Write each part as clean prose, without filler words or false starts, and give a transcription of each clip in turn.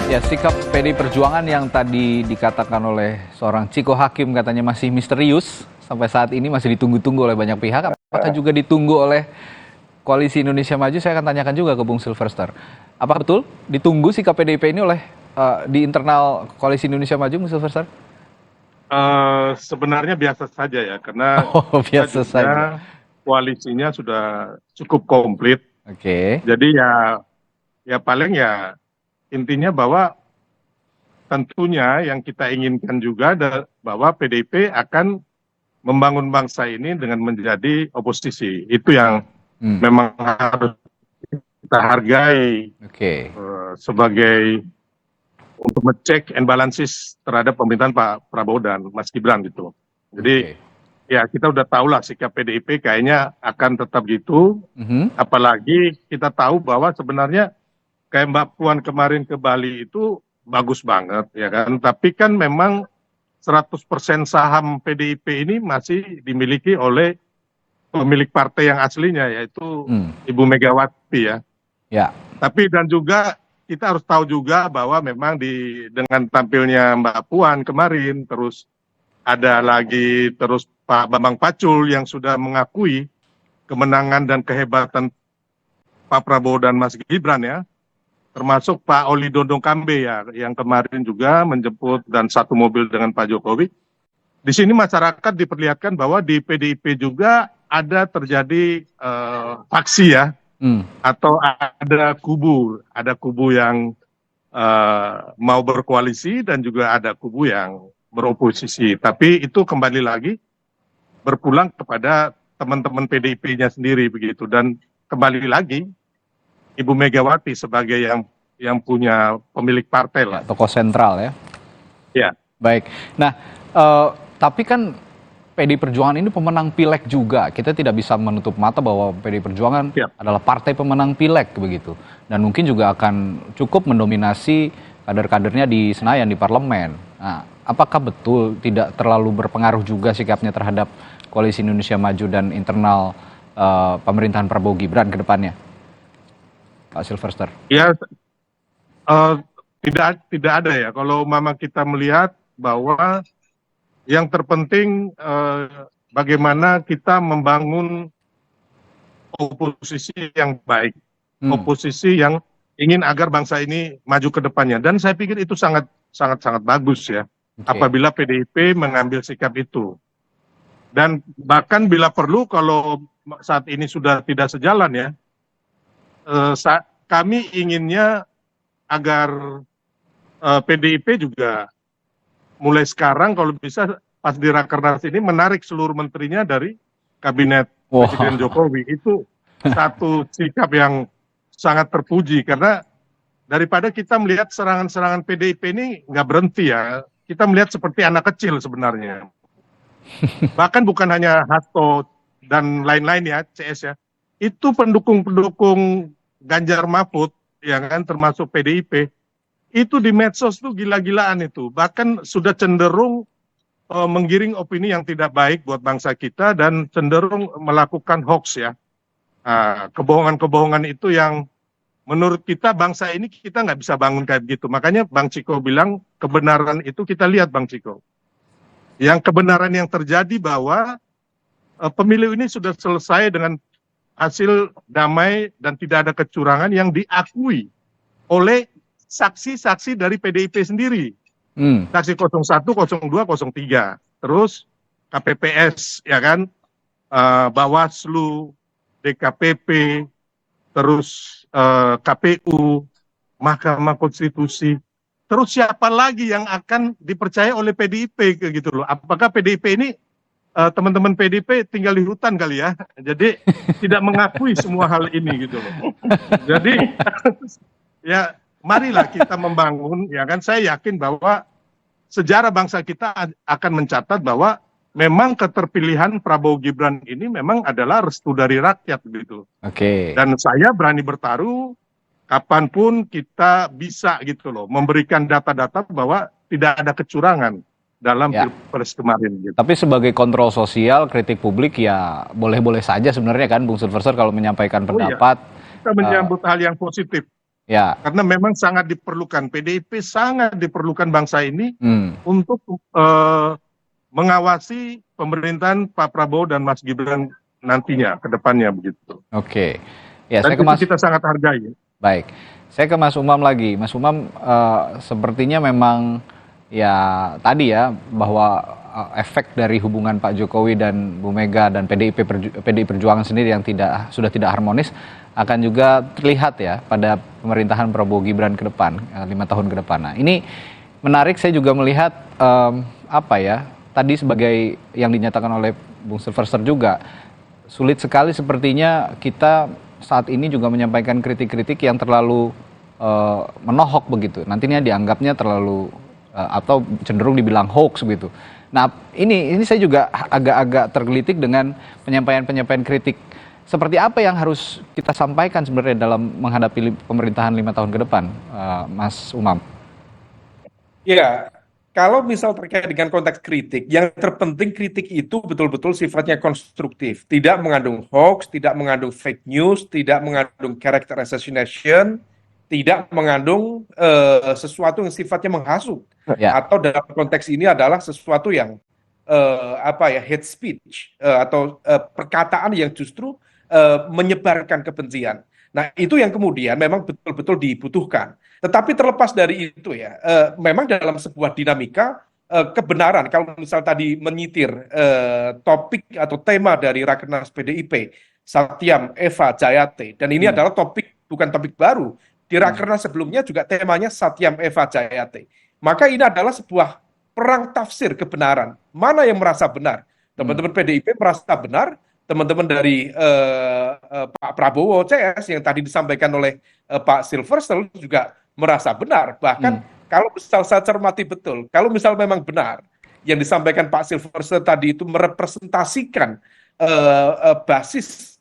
Ya, sikap PDI Perjuangan yang tadi dikatakan oleh seorang Ciko Hakim katanya masih misterius, sampai saat ini masih ditunggu-tunggu oleh banyak pihak. Apakah juga ditunggu oleh Koalisi Indonesia Maju? Saya akan tanyakan juga ke Bung Silverster. Apakah betul ditunggu sikap PDIP ini oleh di internal Koalisi Indonesia Maju, Bung Silverster? Sebenarnya biasa saja ya, karena Oh, kita biasa saja. juga koalisinya sudah cukup komplit. Oke. Jadi ya paling ya intinya bahwa tentunya yang kita inginkan juga bahwa PDIP akan membangun bangsa ini dengan menjadi oposisi. Itu yang memang harus kita hargai Oke. sebagai untuk ngecek and balances terhadap pemerintahan Pak Prabowo dan Mas Gibran gitu. Jadi Oke. ya kita udah tahu lah sikap PDIP kayaknya akan tetap gitu. Apalagi kita tahu bahwa sebenarnya kayak Mbak Puan kemarin ke Bali itu bagus banget ya kan. Tapi kan memang 100% saham PDIP ini masih dimiliki oleh pemilik partai yang aslinya, yaitu Ibu Megawati ya. Ya. Tapi dan juga kita harus tahu juga bahwa memang dengan tampilnya Mbak Puan kemarin, terus ada lagi terus Pak Bambang Pacul yang sudah mengakui kemenangan dan kehebatan Pak Prabowo dan Mas Gibran ya, termasuk Pak Oli Dondong Kambe ya, yang kemarin juga menjemput dan satu mobil dengan Pak Jokowi. Di sini masyarakat diperlihatkan bahwa di PDIP juga ada terjadi faksi ya, atau ada kubu yang mau berkoalisi dan juga ada kubu yang beroposisi. Tapi itu kembali lagi berpulang kepada teman-teman PDIP-nya sendiri begitu. Dan kembali lagi Ibu Megawati sebagai yang punya pemilik partai lah. Ya, tokoh sentral ya. Ya. Baik. Nah, tapi kan PDI Perjuangan ini pemenang pileg juga. Kita tidak bisa menutup mata bahwa PDI Perjuangan adalah partai pemenang pileg begitu. Dan mungkin juga akan cukup mendominasi kader-kadernya di Senayan, di parlemen. Nah, apakah betul tidak terlalu berpengaruh juga sikapnya terhadap Koalisi Indonesia Maju dan internal pemerintahan Prabowo Gibran ke depannya, Pak Silverster? Ya, tidak ada ya. Kalau memang kita melihat bahwa yang terpenting bagaimana kita membangun oposisi yang baik, oposisi yang ingin agar bangsa ini maju ke depannya. Dan saya pikir itu sangat bagus ya, apabila PDIP mengambil sikap itu. Dan bahkan bila perlu, kalau saat ini sudah tidak sejalan ya, kami inginnya agar PDIP juga mulai sekarang kalau bisa pas di Rakernas ini menarik seluruh menterinya dari kabinet Presiden Jokowi. Itu satu sikap yang sangat terpuji, karena daripada kita melihat serangan-serangan PDIP ini nggak berhenti ya, kita melihat seperti anak kecil sebenarnya. Bahkan bukan hanya Hasto dan lain-lain ya, CS ya, itu pendukung-pendukung Ganjar Mahfud ya kan, termasuk PDIP, itu di medsos tuh gila-gilaan itu, bahkan sudah cenderung menggiring opini yang tidak baik buat bangsa kita dan cenderung melakukan hoax ya, kebohongan-kebohongan itu yang menurut kita bangsa ini kita nggak bisa bangun kayak gitu. Makanya Bang Ciko bilang kebenaran itu kita lihat Bang Ciko, yang kebenaran yang terjadi bahwa pemilu ini sudah selesai dengan hasil damai dan tidak ada kecurangan yang diakui oleh saksi-saksi dari PDIP sendiri. Saksi 01, 02, 03. Terus KPPS, ya kan, Bawaslu, DKPP, terus KPU, Mahkamah Konstitusi. Terus siapa lagi yang akan dipercaya oleh PDIP gitu loh? Apakah PDIP ini teman-teman PDIP tinggal di hutan kali ya? Jadi tidak mengakui semua hal ini gitu loh. Jadi ya marilah kita membangun, ya kan. Saya yakin bahwa sejarah bangsa kita akan mencatat bahwa memang keterpilihan Prabowo Gibran ini memang adalah restu dari rakyat gitu. Dan saya berani bertaruh kapanpun kita bisa gitu loh, memberikan data-data bahwa tidak ada kecurangan dalam Pilpres kemarin gitu. Tapi sebagai kontrol sosial, kritik publik ya boleh-boleh saja sebenarnya kan Bung Silverster kalau menyampaikan pendapat. Kita menyambut hal yang positif. Ya. Karena memang sangat diperlukan, PDIP sangat diperlukan bangsa ini untuk mengawasi pemerintahan Pak Prabowo dan Mas Gibran nantinya, ke depannya begitu. Oke. Ya, Dan saya ke itu Mas. kita sangat hargai. Baik. Saya ke Mas Umam lagi. Mas Umam, sepertinya memang ya tadi ya bahwa efek dari hubungan Pak Jokowi dan Bu Mega dan PDI Perjuangan sendiri yang sudah tidak harmonis akan juga terlihat ya pada pemerintahan Prabowo Gibran ke depan 5 tahun ke depan. Nah, ini menarik, saya juga melihat apa ya, tadi sebagai yang dinyatakan oleh Bung Silverster juga, sulit sekali sepertinya kita saat ini juga menyampaikan kritik-kritik yang terlalu menohok begitu. Nantinya dianggapnya terlalu atau cenderung dibilang hoax begitu. Nah, ini saya juga agak-agak tergelitik dengan penyampaian kritik. Seperti apa yang harus kita sampaikan sebenarnya dalam menghadapi pemerintahan 5 tahun ke depan, Mas Umam? Ya, kalau misal terkait dengan konteks kritik, yang terpenting kritik itu betul-betul sifatnya konstruktif, tidak mengandung hoax, tidak mengandung fake news, tidak mengandung character assassination, tidak mengandung sesuatu yang sifatnya menghasut, atau dalam konteks ini adalah sesuatu yang hate speech atau perkataan yang justru menyebarkan kebencian. Nah, itu yang kemudian memang betul-betul dibutuhkan. Tetapi terlepas dari itu ya, memang dalam sebuah dinamika kebenaran, kalau misal tadi menyitir topik atau tema dari Rakernas PDIP, Satyam Eva Jayate, dan ini adalah bukan topik baru, di Rakernas sebelumnya juga temanya Satyam Eva Jayate. Maka ini adalah sebuah perang tafsir kebenaran. Mana yang merasa benar? Teman-teman PDIP merasa benar, teman-teman dari Pak Prabowo CS yang tadi disampaikan oleh Pak Silverster juga merasa benar. Bahkan kalau misal saya cermati betul, kalau misal memang benar yang disampaikan Pak Silverster tadi itu merepresentasikan basis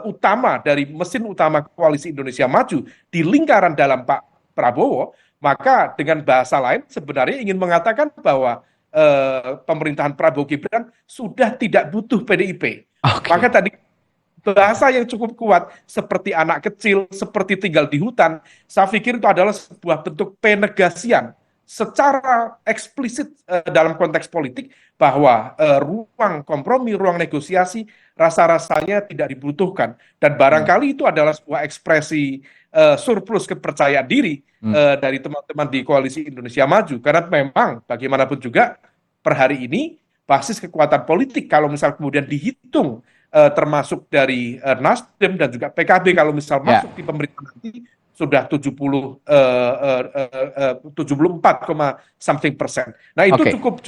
utama dari mesin utama Koalisi Indonesia Maju di lingkaran dalam Pak Prabowo, maka dengan bahasa lain sebenarnya ingin mengatakan bahwa pemerintahan Prabowo Gibran sudah tidak butuh PDIP. Maka tadi bahasa yang cukup kuat seperti anak kecil, seperti tinggal di hutan, saya pikir itu adalah sebuah bentuk penegasian secara eksplisit dalam konteks politik bahwa ruang kompromi, ruang negosiasi rasa-rasanya tidak dibutuhkan, dan barangkali itu adalah sebuah ekspresi surplus kepercayaan diri dari teman-teman di Koalisi Indonesia Maju, karena memang bagaimanapun juga per hari ini basis kekuatan politik kalau misal kemudian dihitung termasuk dari Nasdem dan juga PKB kalau misal masuk di pemerintahan nanti sudah 74, something persen. Nah, itu cukup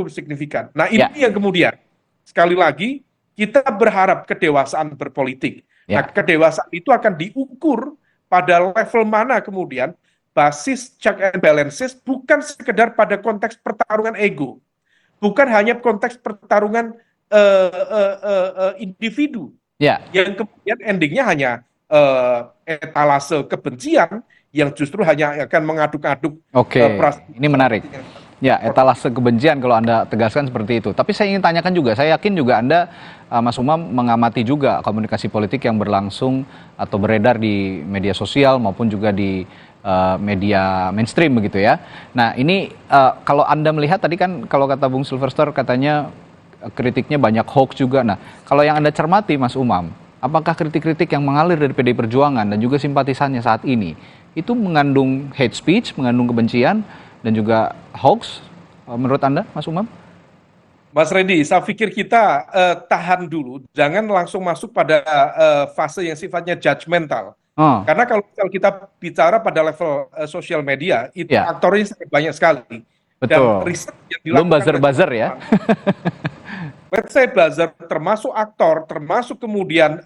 signifikan. Nah, ini yang kemudian sekali lagi kita berharap kedewasaan berpolitik. Nah, kedewasaan itu akan diukur pada level mana kemudian basis check and balances, bukan sekedar pada konteks pertarungan ego, bukan hanya konteks pertarungan individu, yang kemudian endingnya hanya etalase kebencian yang justru hanya akan mengaduk-aduk. Ini menarik. Ya, etalase kebencian kalau Anda tegaskan seperti itu. Tapi saya ingin tanyakan juga, saya yakin juga Anda, Mas Umam, mengamati juga komunikasi politik yang berlangsung atau beredar di media sosial maupun juga di media mainstream begitu ya. Nah, ini kalau Anda melihat tadi kan kalau kata Bung Silverster katanya kritiknya banyak hoax juga. Nah, kalau yang Anda cermati Mas Umam, apakah kritik-kritik yang mengalir dari PDI Perjuangan dan juga simpatisannya saat ini itu mengandung hate speech, mengandung kebencian dan juga hoax menurut Anda, Mas Umam? Mas Reddy, saya pikir kita tahan dulu, jangan langsung masuk pada fase yang sifatnya judgmental. Karena kalau kita bicara pada level sosial media, itu aktornya sangat banyak sekali. Betul. Dan riset yang dilakukan, belum buzzer-buzzer ya. Website buzzer, termasuk aktor, termasuk kemudian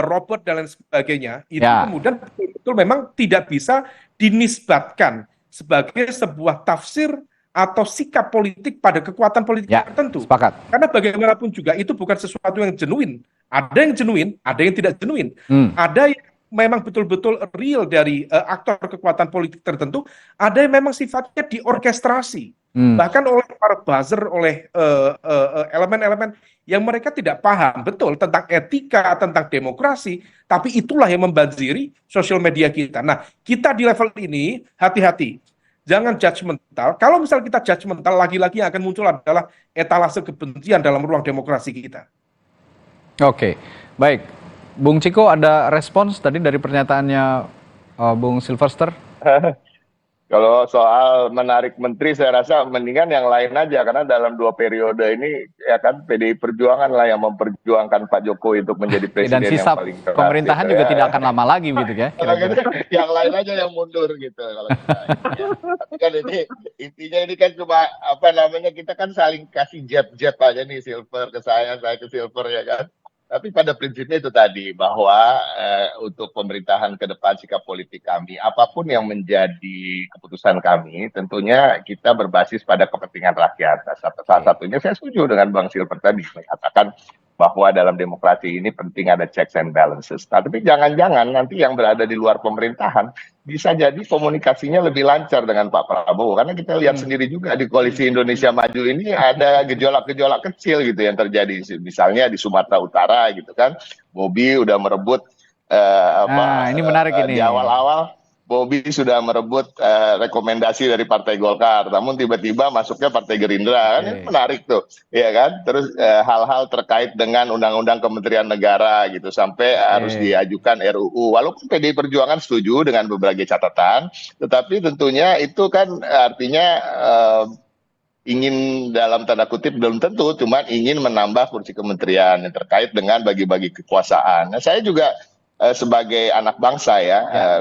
robot dan lain sebagainya, itu kemudian betul-betul memang tidak bisa dinisbatkan sebagai sebuah tafsir atau sikap politik pada kekuatan politik tertentu. Sepakat. Karena bagaimanapun juga itu bukan sesuatu yang genuine. Ada yang genuine, ada yang tidak genuine. Ada yang memang betul-betul real dari aktor kekuatan politik tertentu, ada yang memang sifatnya diorkestrasi. Bahkan oleh para buzzer, oleh elemen-elemen yang mereka tidak paham betul tentang etika, tentang demokrasi, tapi itulah yang membanjiri sosial media kita. Nah, kita di level ini hati-hati. Jangan judgmental. Kalau misal kita judgmental, lagi-lagi yang akan muncul adalah etalase kebencian dalam ruang demokrasi kita. Oke, baik. Bung Ciko, ada respons tadi dari pernyataannya Bung Silverster? Kalau soal menarik menteri, saya rasa mendingan yang lain aja, karena dalam 2 periode ini ya kan PDI Perjuangan lah yang memperjuangkan Pak Jokowi untuk menjadi presiden Dan yang sisa paling keras. pemerintahan gitu juga ya. tidak akan lama lagi gitu ya. Kalau gitu, yang lain aja yang mundur gitu. Kalau kita, ya. Tapi kan ini intinya ini kan cuma apa namanya, kita kan saling kasih jet aja nih, Silver ke saya ke Silver ya kan. Tapi pada prinsipnya itu tadi, bahwa untuk pemerintahan ke depan sikap politik kami, apapun yang menjadi keputusan kami, tentunya kita berbasis pada kepentingan rakyat. Salah satunya saya setuju dengan Bang Silver tadi, mengatakan bahwa dalam demokrasi ini penting ada checks and balances. Nah, tapi jangan-jangan nanti yang berada di luar pemerintahan bisa jadi komunikasinya lebih lancar dengan Pak Prabowo. Karena kita lihat sendiri juga di Koalisi Indonesia Maju ini ada gejolak-gejolak kecil gitu yang terjadi. Misalnya di Sumatera Utara gitu kan, Bobi udah merebut ini menarik ini. di awal-awal. Bobi sudah merebut rekomendasi dari Partai Golkar, namun tiba-tiba masuknya Partai Gerindra, kan ini menarik tuh, ya kan? Terus hal-hal terkait dengan Undang-Undang Kementerian Negara gitu, sampai harus diajukan RUU. Walaupun PDI Perjuangan setuju dengan berbagai catatan, tetapi tentunya itu kan artinya ingin dalam tanda kutip belum tentu, cuma ingin menambah kursi kementerian yang terkait dengan bagi-bagi kekuasaan. Nah, saya juga sebagai anak bangsa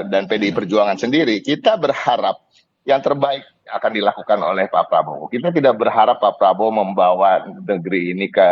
dan PDI Perjuangan sendiri, kita berharap yang terbaik akan dilakukan oleh Pak Prabowo. Kita tidak berharap Pak Prabowo membawa negeri ini ke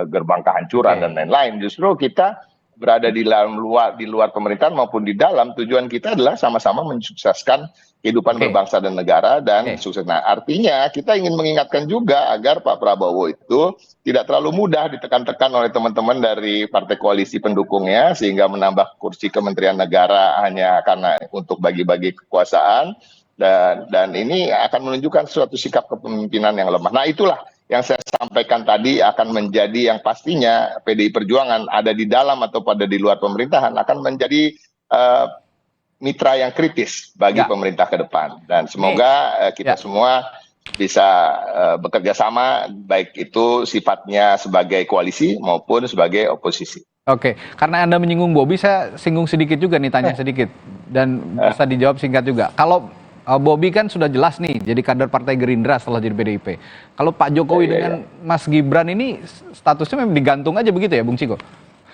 gerbang kehancuran dan lain-lain. Justru kita berada di luar pemerintahan maupun di dalam, tujuan kita adalah sama-sama mensukseskan kehidupan berbangsa dan negara dan sukses. Nah, artinya kita ingin mengingatkan juga agar Pak Prabowo itu tidak terlalu mudah ditekan-tekan oleh teman-teman dari partai koalisi pendukungnya sehingga menambah kursi kementerian negara hanya karena untuk bagi-bagi kekuasaan, dan ini akan menunjukkan suatu sikap kepemimpinan yang lemah. Nah, itulah yang saya sampaikan tadi akan menjadi yang pastinya PDI Perjuangan ada di dalam atau pada di luar pemerintahan akan menjadi mitra yang kritis bagi pemerintah ke depan, dan semoga kita semua bisa bekerja sama, baik itu sifatnya sebagai koalisi maupun sebagai oposisi. Oke, karena Anda menyinggung Bobi, saya singgung sedikit juga nih, tanya sedikit dan bisa dijawab singkat juga. Kalau Bobi kan sudah jelas nih jadi kader Partai Gerindra setelah jadi PDIP. Kalau Pak Jokowi dengan Mas Gibran ini statusnya memang digantung aja begitu ya, Bung Ciko?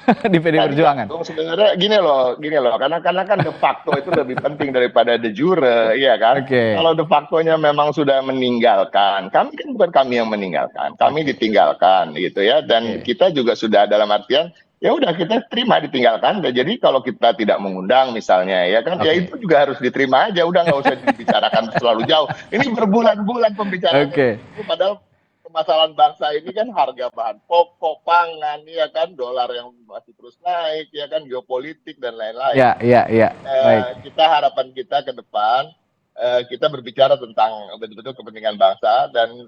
Di PDI Perjuangan. Sebenarnya gini loh, karena kan de facto itu lebih penting daripada de jure, iya kan? Kalau de factonya memang sudah meninggalkan, kami kan bukan kami yang meninggalkan, kami ditinggalkan gitu ya, dan kita juga sudah dalam artian ya udah kita terima ditinggalkan. Jadi kalau kita tidak mengundang misalnya ya kan, ya itu juga harus diterima aja, udah nggak usah dibicarakan terlalu jauh. Ini berbulan-bulan pembicaraan, padahal permasalahan bangsa ini kan harga bahan pokok, pangan, ya kan, dolar yang masih terus naik, ya kan, geopolitik dan lain-lain. Kita harapan kita ke depan, kita berbicara tentang betul-betul kepentingan bangsa, dan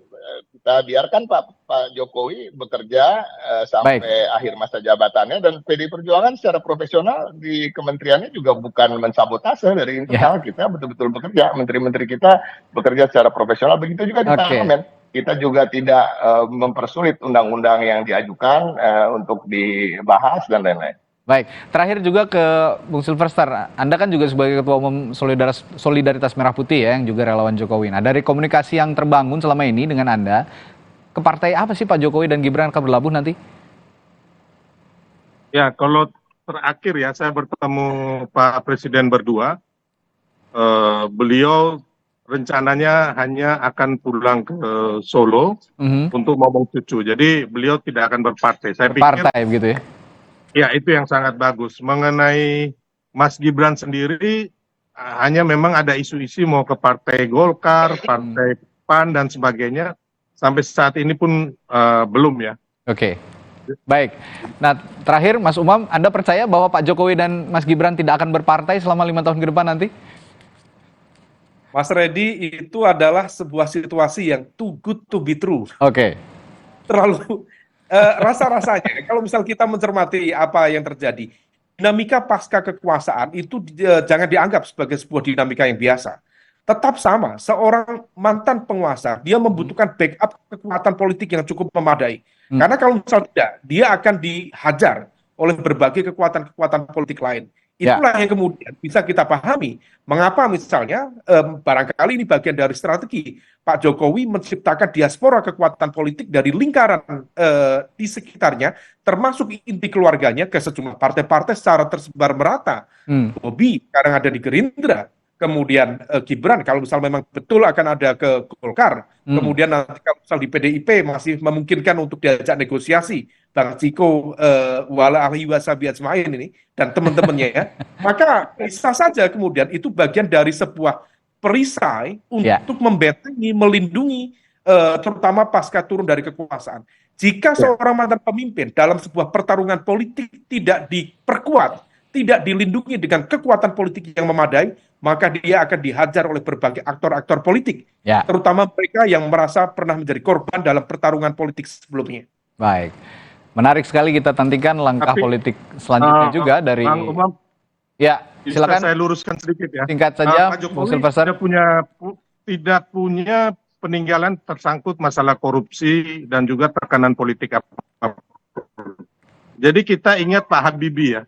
kita biarkan Pak Jokowi bekerja sampai akhir masa jabatannya, dan PDI Perjuangan secara profesional di kementeriannya juga bukan mensabotase dari internal. Kita betul-betul bekerja, menteri-menteri kita bekerja secara profesional, begitu juga di parlemen. Kita juga tidak mempersulit undang-undang yang diajukan untuk dibahas dan lain-lain. Baik, terakhir juga ke Bung Silverster. Anda kan juga sebagai Ketua Umum Solidaritas Merah Putih ya, yang juga relawan Jokowi. Nah, dari komunikasi yang terbangun selama ini dengan Anda, ke partai apa sih Pak Jokowi dan Gibran akan berlabuh nanti? Ya, kalau terakhir ya, saya bertemu Pak Presiden berdua, beliau rencananya hanya akan pulang ke Solo untuk ngomong cucu. Jadi beliau tidak akan berpartai. Saya pikir begitu ya? Ya, itu yang sangat bagus. Mengenai Mas Gibran sendiri, hanya memang ada isu-isu mau ke Partai Golkar, Partai PAN dan sebagainya. Sampai saat ini pun belum ya. Oke. Baik. Nah, terakhir Mas Umam, Anda percaya bahwa Pak Jokowi dan Mas Gibran tidak akan berpartai selama 5 tahun ke depan nanti? Mas Reddy, itu adalah sebuah situasi yang too good to be true. Oke. rasa-rasanya kalau misal kita mencermati apa yang terjadi, dinamika pasca kekuasaan itu jangan dianggap sebagai sebuah dinamika yang biasa. Tetap sama, seorang mantan penguasa, dia membutuhkan backup kekuatan politik yang cukup memadai. Karena kalau misal tidak, dia akan dihajar oleh berbagai kekuatan-kekuatan politik lain. Itulah yang kemudian bisa kita pahami mengapa misalnya barangkali ini bagian dari strategi Pak Jokowi menciptakan diaspora kekuatan politik dari lingkaran di sekitarnya, termasuk inti keluarganya ke sejumlah partai-partai secara tersebar merata. Bobi sekarang ada di Gerindra, kemudian Gibran kalau misal memang betul akan ada ke Golkar, kemudian nanti kalau misal di PDIP masih memungkinkan untuk diajak negosiasi Bang Ciko wala ahli wasabi ajmain ini dan teman-temannya ya, maka bisa saja kemudian itu bagian dari sebuah perisai untuk membentengi, melindungi terutama pasca turun dari kekuasaan. Jika seorang mantan pemimpin dalam sebuah pertarungan politik tidak diperkuat, tidak dilindungi dengan kekuatan politik yang memadai, maka dia akan dihajar oleh berbagai aktor-aktor politik, terutama mereka yang merasa pernah menjadi korban dalam pertarungan politik sebelumnya. Baik, menarik sekali kita nantikan langkah politik selanjutnya juga dari. Bang Umam, ya, silakan. Saya luruskan sedikit ya. Singkat saja, Pak Jokowi tidak punya peninggalan tersangkut masalah korupsi dan juga tekanan politik apa. Jadi kita ingat Pak Habibie ya.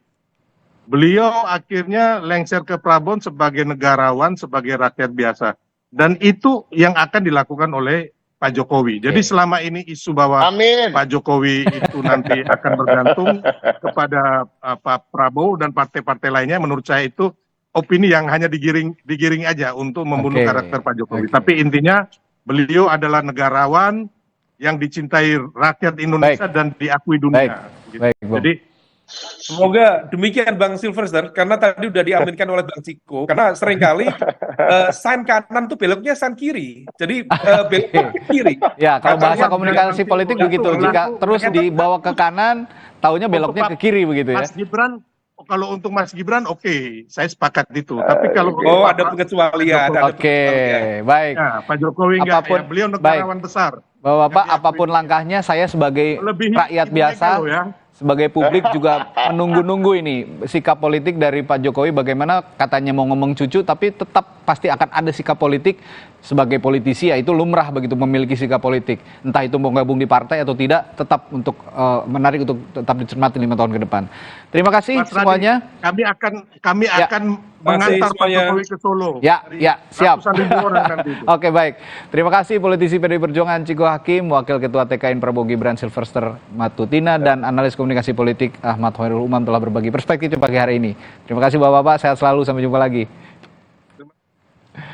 Beliau akhirnya lengser ke Prabon sebagai negarawan, sebagai rakyat biasa. Dan itu yang akan dilakukan oleh Pak Jokowi. Jadi selama ini isu bahwa Pak Jokowi itu nanti akan bergantung kepada Pak Prabowo dan partai-partai lainnya, menurut saya itu opini yang hanya digiring aja untuk membunuh karakter Pak Jokowi. Tapi intinya beliau adalah negarawan yang dicintai rakyat Indonesia dan diakui dunia. Jadi semoga demikian Bang Silverster, karena tadi udah diaminkan oleh Bang Ciko, karena seringkali sign kanan tuh beloknya sign kiri, jadi beloknya ke kiri. Ya, kalau bahasa komunikasi politik begitu, jika terus dibawa ke kanan, taunya beloknya ke kiri begitu ya. Mas Gibran, kalau untuk Mas Gibran oke, saya sepakat itu. Tapi kalau ada pengecualian. Baik. Ya, Pak Jokowi enggak, ya, beliau negarawan besar. Bapak, apapun langkahnya, saya sebagai rakyat biasa, sebagai publik juga menunggu-nunggu ini sikap politik dari Pak Jokowi, bagaimana katanya mau ngomong cucu tapi tetap pasti akan ada sikap politik sebagai politisi, ya itu lumrah begitu memiliki sikap politik, entah itu mau gabung di partai atau tidak, tetap untuk menarik untuk tetap dicermati 5 tahun ke depan. Terima kasih Mas semuanya. Kami akan mengantar Pak Jokowi ke Solo. Ya, siap. Ratusan ribu orang nanti itu. Oke, baik. Terima kasih politisi PDI Perjuangan Ciko Hakim, Wakil Ketua TKN Prabowo Gibran Silverster Matutina, dan analis komunikasi politik Ahmad Hoirul Umam telah berbagi perspektif pagi hari ini. Terima kasih Bapak-Bapak, sehat selalu, sampai jumpa lagi.